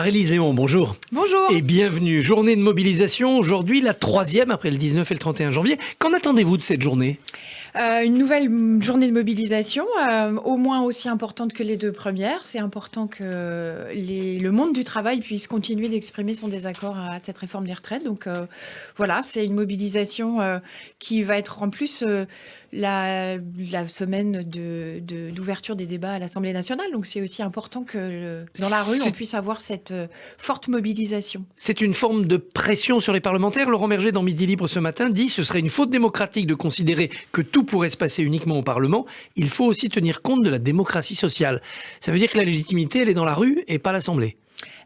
Marie-Lise Léon, bonjour. Bonjour. Et bienvenue. Journée de mobilisation, aujourd'hui la 3e après le 19 et le 31 janvier. Qu'en attendez-vous de cette journée ? Une nouvelle journée de mobilisation, au moins aussi importante que les deux premières. C'est important que le monde du travail puisse continuer d'exprimer son désaccord à cette réforme des retraites. Donc voilà, c'est une mobilisation qui va être en plus la semaine d'ouverture des débats à l'Assemblée nationale. Donc c'est aussi important que dans la rue, on puisse avoir cette forte mobilisation. C'est une forme de pression sur les parlementaires. Laurent Berger, dans Midi Libre ce matin, dit que ce serait une faute démocratique de considérer que tout pourrait se passer uniquement au Parlement. Il faut aussi tenir compte de la démocratie sociale. Ça veut dire que la légitimité, elle est dans la rue et pas à l'Assemblée.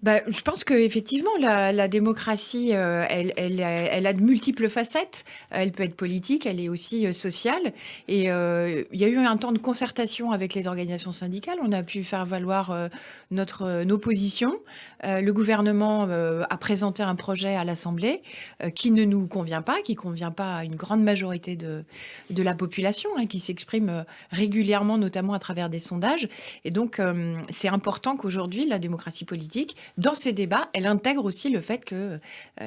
Je pense qu'effectivement, la démocratie, elle a de multiples facettes. Elle peut être politique, elle est aussi sociale. Et il y a eu un temps de concertation avec les organisations syndicales. On a pu faire valoir nos positions. Le gouvernement a présenté un projet à l'Assemblée qui ne nous convient pas, qui ne convient pas à une grande majorité de la population, qui s'exprime régulièrement, notamment à travers des sondages. Et donc, c'est important qu'aujourd'hui, la démocratie politique, dans ces débats, elle intègre aussi le fait qu'il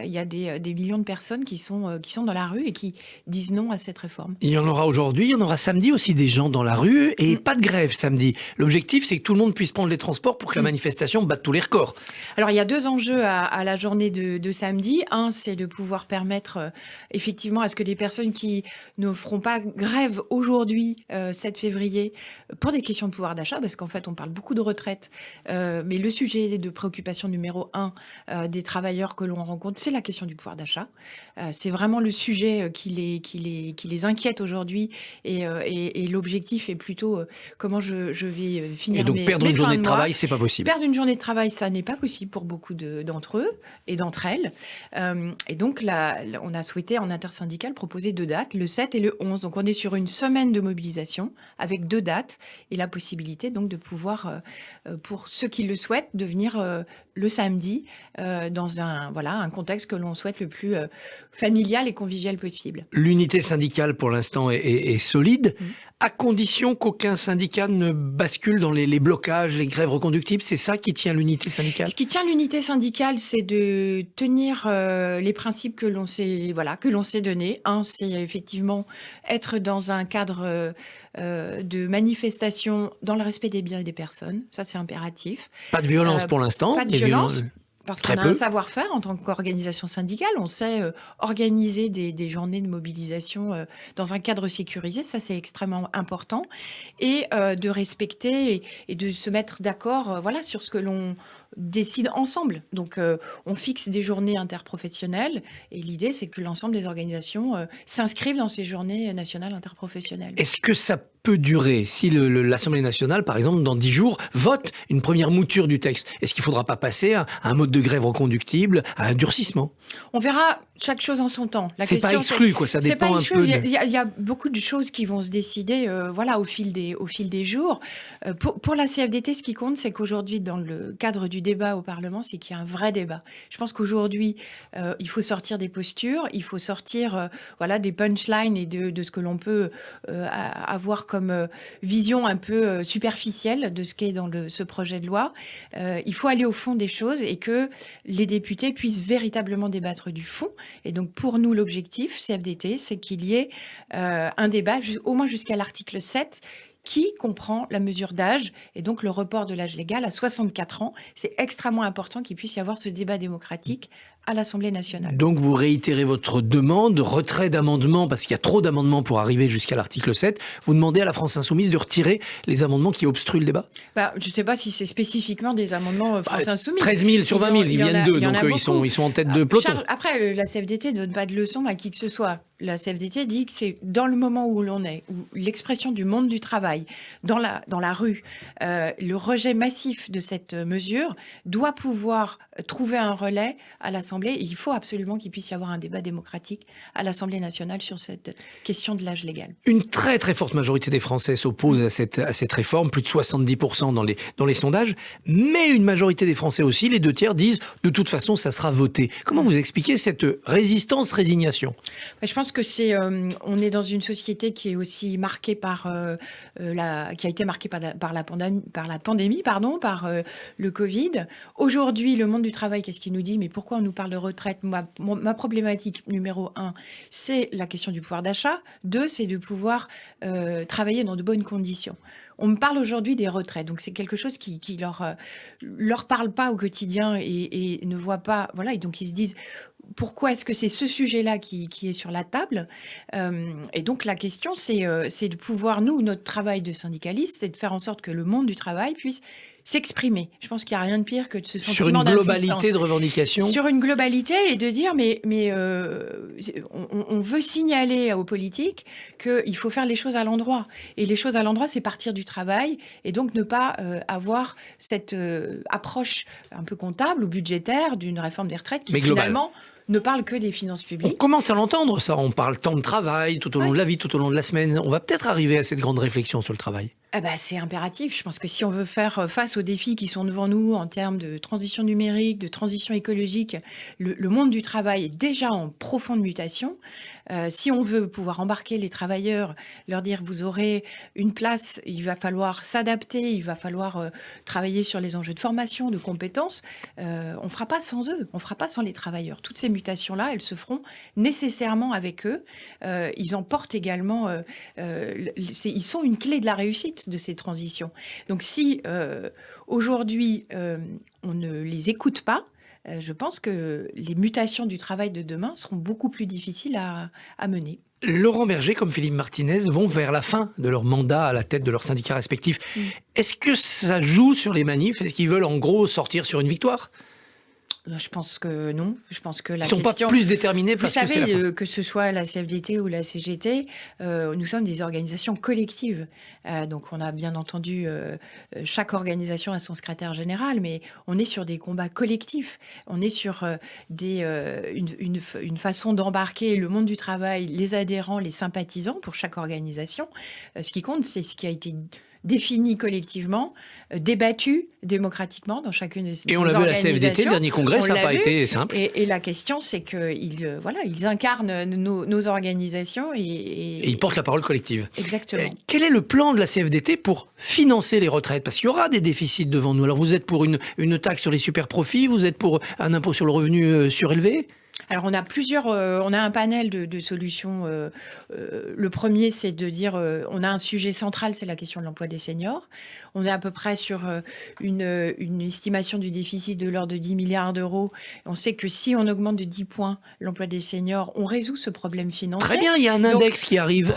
y a des millions de personnes qui sont dans la rue et qui disent non à cette réforme. Il y en aura aujourd'hui, il y en aura samedi aussi des gens dans la rue et pas de grève samedi. L'objectif, c'est que tout le monde puisse prendre les transports pour que la manifestation batte tous les records. Alors, il y a deux enjeux à la journée de samedi. Un, c'est de pouvoir permettre effectivement à ce que les personnes qui ne feront pas grève aujourd'hui, 7 février, pour des questions de pouvoir d'achat, parce qu'en fait, on parle beaucoup de retraite, mais le sujet de préoccupation numéro 1 des travailleurs que l'on rencontre, c'est la question du pouvoir d'achat. C'est vraiment le sujet qui les inquiète aujourd'hui et l'objectif est plutôt comment je vais finir. Et donc perdre une journée de travail, c'est pas possible. Perdre une journée de travail, ça n'est pas possible pour beaucoup d'entre eux et d'entre elles. Et donc là, on a souhaité en intersyndical proposer 2 dates, le 7 et le 11. Donc on est sur une semaine de mobilisation avec 2 dates et la possibilité donc de pouvoir, pour ceux qui le souhaitent, de venir le samedi dans un contexte que l'on souhaite le plus familial et convivial possible. L'unité syndicale pour l'instant est solide, à condition qu'aucun syndicat ne bascule dans les blocages, les grèves reconductibles. C'est ça qui tient l'unité syndicale ? Ce qui tient l'unité syndicale, c'est de tenir les principes que l'on s'est donnés. Un, c'est effectivement être dans un cadre de manifestation dans le respect des biens et des personnes. Ça, c'est impératif. Pas de violence pour l'instant. Pas de violence. Parce qu'on a un savoir-faire en tant qu'organisation syndicale. On sait organiser des journées de mobilisation dans un cadre sécurisé. Ça, c'est extrêmement important. Et de respecter et de se mettre d'accord sur ce que l'on décide ensemble. Donc, on fixe des journées interprofessionnelles. Et l'idée, c'est que l'ensemble des organisations s'inscrivent dans ces journées nationales interprofessionnelles. Est-ce que ça peut durer si l'Assemblée nationale, par exemple, dans 10 jours, vote une première mouture du texte? Est-ce qu'il ne faudra pas passer à un mode de grève reconductible, à un durcissement? On verra chaque chose en son temps. C'est pas exclu, quoi. Ça dépend un peu. Il y a beaucoup de choses qui vont se décider au fil des jours. Pour la CFDT, ce qui compte, c'est qu'aujourd'hui, dans le cadre du débat au Parlement, c'est qu'il y a un vrai débat. Je pense qu'aujourd'hui, il faut sortir des postures, il faut sortir des punchlines et de ce que l'on peut avoir comme vision un peu superficielle de ce qu'est dans ce projet de loi. Il faut aller au fond des choses et que les députés puissent véritablement débattre du fond. Et donc, pour nous, l'objectif, CFDT, c'est qu'il y ait un débat, au moins jusqu'à l'article 7, qui comprend la mesure d'âge et donc le report de l'âge légal à 64 ans. C'est extrêmement important qu'il puisse y avoir ce débat démocratique à l'Assemblée nationale. Donc vous réitérez votre demande, retrait d'amendements, parce qu'il y a trop d'amendements pour arriver jusqu'à l'article 7. Vous demandez à la France Insoumise de retirer les amendements qui obstruent le débat ? Je ne sais pas si c'est spécifiquement des amendements France Insoumise. 13 000 sur 20 000, ils viennent d'eux, donc ils sont en tête de peloton. Après, la CFDT ne donne pas de leçons à qui que ce soit. La CFDT dit que c'est dans le moment où l'on est, où l'expression du monde du travail, dans la rue, le rejet massif de cette mesure doit pouvoir trouver un relais à l'Assemblée. Et il faut absolument qu'il puisse y avoir un débat démocratique à l'Assemblée nationale sur cette question de l'âge légal. Une très très forte majorité des Français s'oppose à cette réforme, plus de 70% dans les sondages, mais une majorité des Français aussi, les 2 tiers, disent de toute façon ça sera voté. Comment vous expliquez cette résistance-résignation ? Je pense que on est dans une société qui est aussi marquée qui a été marquée par la pandémie, par le Covid. Aujourd'hui, le monde du travail, qu'est-ce qu'il nous dit? Mais pourquoi on nous parle de retraite? Ma problématique numéro 1, c'est la question du pouvoir d'achat. 2, c'est de pouvoir travailler dans de bonnes conditions. On me parle aujourd'hui des retraites, donc c'est quelque chose qui leur parle pas au quotidien et ne voit pas, voilà, et donc ils se disent pourquoi est-ce que c'est ce sujet-là qui est sur la table? Et donc la question, c'est de pouvoir, nous, notre travail de syndicaliste, c'est de faire en sorte que le monde du travail puisse s'exprimer. Je pense qu'il n'y a rien de pire que de ce sentiment d'impuissance. Sur une globalité de revendications. Sur une globalité et de dire, on veut signaler aux politiques qu'il faut faire les choses à l'endroit. Et les choses à l'endroit, c'est partir du travail et donc ne pas avoir cette approche un peu comptable ou budgétaire d'une réforme des retraites qui finalement ne parle que des finances publiques. On commence à l'entendre, ça. On parle temps de travail, tout au long de la vie, tout au long de la semaine. On va peut-être arriver à cette grande réflexion sur le travail. C'est impératif. Je pense que si on veut faire face aux défis qui sont devant nous en termes de transition numérique, de transition écologique, le monde du travail est déjà en profonde mutation. Si on veut pouvoir embarquer les travailleurs, leur dire vous aurez une place, il va falloir s'adapter, il va falloir travailler sur les enjeux de formation, de compétences, on ne fera pas sans eux, on ne fera pas sans les travailleurs. Toutes ces mutations-là, elles se feront nécessairement avec eux. Ils en portent également, ils sont une clé de la réussite de ces transitions. Donc si aujourd'hui on ne les écoute pas, je pense que les mutations du travail de demain seront beaucoup plus difficiles à mener. Laurent Berger comme Philippe Martinez vont vers la fin de leur mandat à la tête de leurs syndicats respectifs. Est-ce que ça joue sur les manifs? Est-ce qu'ils veulent en gros sortir sur une victoire? Je pense que non. Je pense que Ils ne sont pas plus déterminés parce que c'est la fin. Vous savez, que ce soit la CFDT ou la CGT, nous sommes des organisations collectives. Donc on a bien entendu, chaque organisation a son secrétaire général, mais on est sur des combats collectifs. On est sur une façon d'embarquer le monde du travail, les adhérents, les sympathisants pour chaque organisation. Ce qui compte, c'est ce qui a été défini collectivement, débattu démocratiquement dans chacune de ces organisations. Et on l'a vu à la CFDT, le dernier congrès, ça n'a pas été simple. Et la question, c'est qu'ils ils incarnent nos organisations. Et ils portent la parole collective. Exactement. Quel est le plan de la CFDT pour financer les retraites? Parce qu'il y aura des déficits devant nous. Alors vous êtes pour une taxe sur les super-profits, vous êtes pour un impôt sur le revenu surélevé? Alors on a un panel de solutions. Le premier, c'est de dire, on a un sujet central, c'est la question de l'emploi des seniors. On est à peu près sur une estimation du déficit de l'ordre de 10 milliards d'euros. On sait que si on augmente de 10 points l'emploi des seniors, on résout ce problème financier. Très bien, il y a un index qui arrive.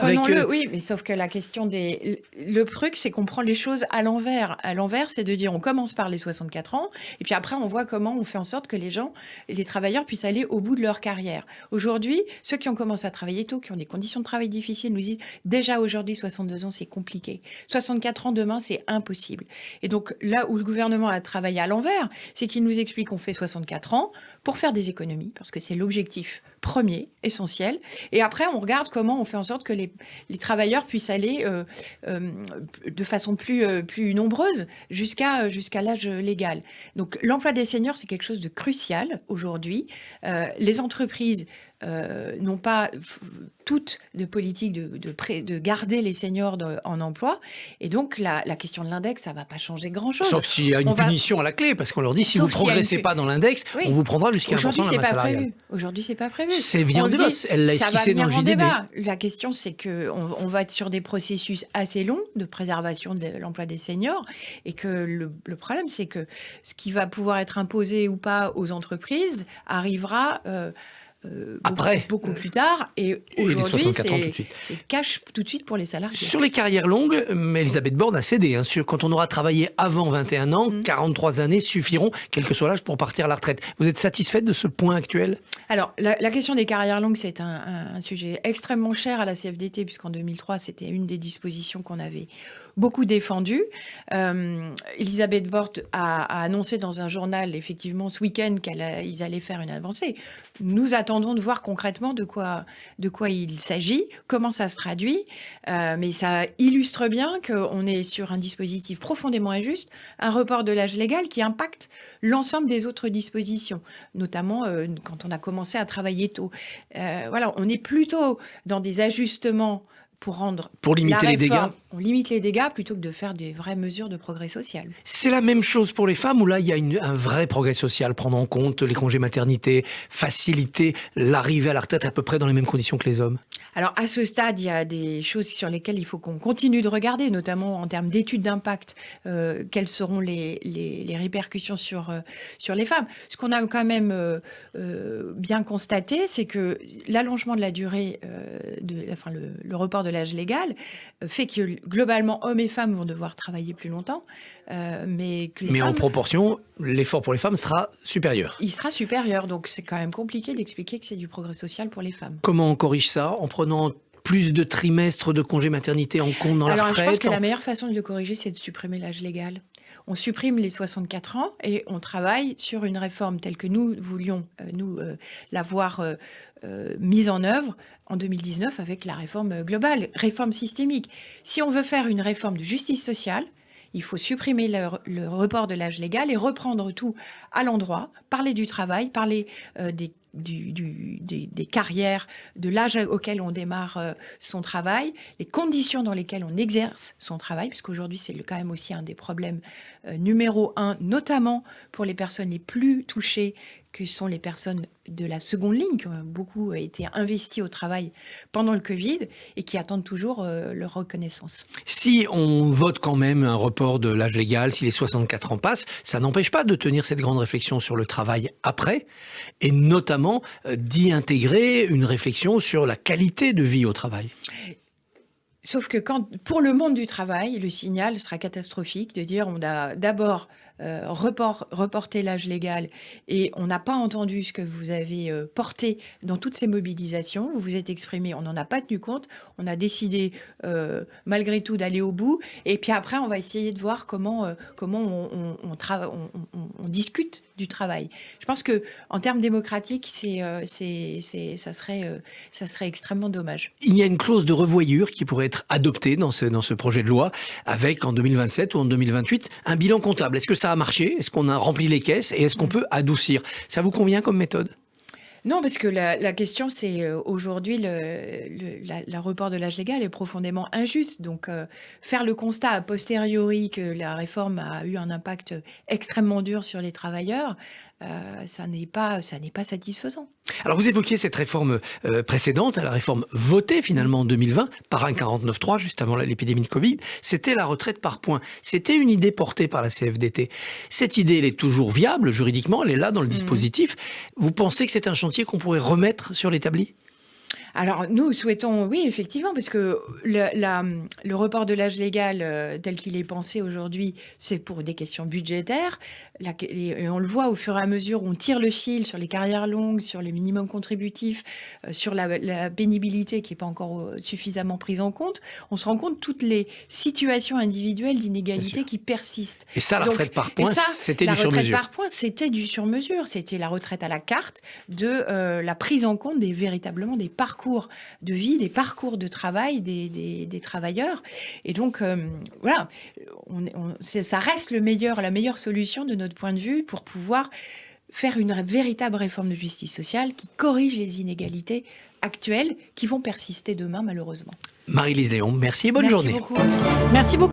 Oui, mais sauf que la question le truc, c'est qu'on prend les choses à l'envers. À l'envers, c'est de dire, on commence par les 64 ans, et puis après, on voit comment on fait en sorte que les travailleurs puissent aller au bout de leur carrière. Aujourd'hui, ceux qui ont commencé à travailler tôt, qui ont des conditions de travail difficiles, nous disent déjà aujourd'hui 62 ans c'est compliqué. 64 ans demain c'est impossible. Et donc là où le gouvernement a travaillé à l'envers, c'est qu'il nous explique qu'on fait 64 ans pour faire des économies, parce que c'est l'objectif premier, essentiel. Et après on regarde comment on fait en sorte que les travailleurs puissent aller de façon plus nombreuse jusqu'à l'âge légal. Donc l'emploi des seniors c'est quelque chose de crucial aujourd'hui. Les entreprises n'ont pas toutes de politique de garder les seniors en emploi. Et donc, la question de l'index, ça ne va pas changer grand-chose. Sauf s'il y a une punition à la clé, parce qu'on leur dit, si vous ne progressez pas dans l'index, on vous prendra jusqu'à 1% de la masse salariale. Aujourd'hui, ce n'est pas prévu. C'est vient en débat. Elle l'a esquissé dans le JDD. La question, c'est qu'on va être sur des processus assez longs de préservation de l'emploi des seniors. Et que le problème, c'est que ce qui va pouvoir être imposé ou pas aux entreprises arrivera beaucoup plus tard. Et aujourd'hui, c'est cash tout de suite pour les salariés. Sur les carrières longues, Elisabeth Borne a cédé. Quand on aura travaillé avant 21 ans, 43 années suffiront, quel que soit l'âge, pour partir à la retraite. Vous êtes satisfaite de ce point actuel? Alors, la question des carrières longues, c'est un sujet extrêmement cher à la CFDT, puisqu'en 2003, c'était une des dispositions qu'on avait beaucoup défendu. Elisabeth Borne a annoncé dans un journal, effectivement, ce week-end, qu'ils allaient faire une avancée. Nous attendons attendons de voir concrètement de quoi il s'agit, comment ça se traduit. Mais ça illustre bien qu'on est sur un dispositif profondément injuste, un report de l'âge légal qui impacte l'ensemble des autres dispositions, notamment quand on a commencé à travailler tôt. Voilà, on est plutôt dans des ajustements pour limiter les dégâts. On limite les dégâts plutôt que de faire des vraies mesures de progrès social. C'est la même chose pour les femmes, où là, il y a un vrai progrès social, prendre en compte les congés maternité, faciliter l'arrivée à la retraite à peu près dans les mêmes conditions que les hommes. Alors, à ce stade, il y a des choses sur lesquelles il faut qu'on continue de regarder, notamment en termes d'études d'impact, quelles seront les répercussions sur les femmes. Ce qu'on a quand même bien constaté, c'est que l'allongement de la durée, le report de l'âge légal, fait que globalement, hommes et femmes vont devoir travailler plus longtemps, mais en proportion, l'effort pour les femmes sera supérieur. Il sera supérieur, donc c'est quand même compliqué d'expliquer que c'est du progrès social pour les femmes. Comment on corrige ça? En prenant plus de trimestres de congé maternité en compte dans la retraite? Je pense que la meilleure façon de le corriger, c'est de supprimer l'âge légal. On supprime les 64 ans et on travaille sur une réforme telle que nous voulions l'avoir mise en œuvre en 2019 avec la réforme globale, réforme systémique. Si on veut faire une réforme de justice sociale, il faut supprimer le report de l'âge légal et reprendre tout à l'endroit, parler du travail, parler des carrières, de l'âge auquel on démarre son travail, les conditions dans lesquelles on exerce son travail, puisqu'aujourd'hui c'est quand même aussi un des problèmes numéro 1, notamment pour les personnes les plus touchées, que sont les personnes de la seconde ligne, qui ont beaucoup été investies au travail pendant le Covid et qui attendent toujours leur reconnaissance. Si on vote quand même un report de l'âge légal, si les 64 ans passent, ça n'empêche pas de tenir cette grande réflexion sur le travail après, et notamment d'y intégrer une réflexion sur la qualité de vie au travail. Sauf que pour le monde du travail, le signal sera catastrophique de dire on a d'abord reporté l'âge légal et on n'a pas entendu ce que vous avez porté dans toutes ces mobilisations. Vous vous êtes exprimé, on n'en a pas tenu compte. On a décidé malgré tout d'aller au bout. Et puis après, on va essayer de voir comment on discute du travail. Je pense que en termes démocratiques, ça serait extrêmement dommage. Il y a une clause de revoyure qui pourrait être adoptée dans ce projet de loi avec en 2027 ou en 2028 un bilan comptable. Est-ce que ça a marché? Est-ce qu'on a rempli les caisses? Et est-ce qu'on peut adoucir? Ça vous convient comme méthode? Non, parce que la question, c'est aujourd'hui, le report de l'âge légal est profondément injuste. Donc, faire le constat a posteriori que la réforme a eu un impact extrêmement dur sur les travailleurs, ça n'est pas satisfaisant. Alors vous évoquiez cette réforme précédente, la réforme votée finalement en 2020 par un 49.3 juste avant l'épidémie de Covid, c'était la retraite par points. C'était une idée portée par la CFDT. Cette idée, elle est toujours viable juridiquement, elle est là dans le dispositif. Vous pensez que c'est un chantier qu'on pourrait remettre sur l'établi ? Alors, nous souhaitons, oui, effectivement, parce que le report de l'âge légal tel qu'il est pensé aujourd'hui, c'est pour des questions budgétaires. Et on le voit au fur et à mesure où on tire le fil sur les carrières longues, sur le minimum contributif, sur la pénibilité qui n'est pas encore suffisamment prise en compte. On se rend compte de toutes les situations individuelles d'inégalité qui persistent. Et ça, la retraite par points, c'était du sur-mesure. La retraite par points, c'était du sur-mesure. C'était la retraite à la carte de la prise en compte véritablement des parcours de vie, des parcours de travail des travailleurs. Et donc, voilà, ça reste la meilleure solution de notre point de vue pour pouvoir faire une véritable réforme de justice sociale qui corrige les inégalités actuelles qui vont persister demain, malheureusement. Marie-Lise Léon, merci et bonne journée. Merci beaucoup.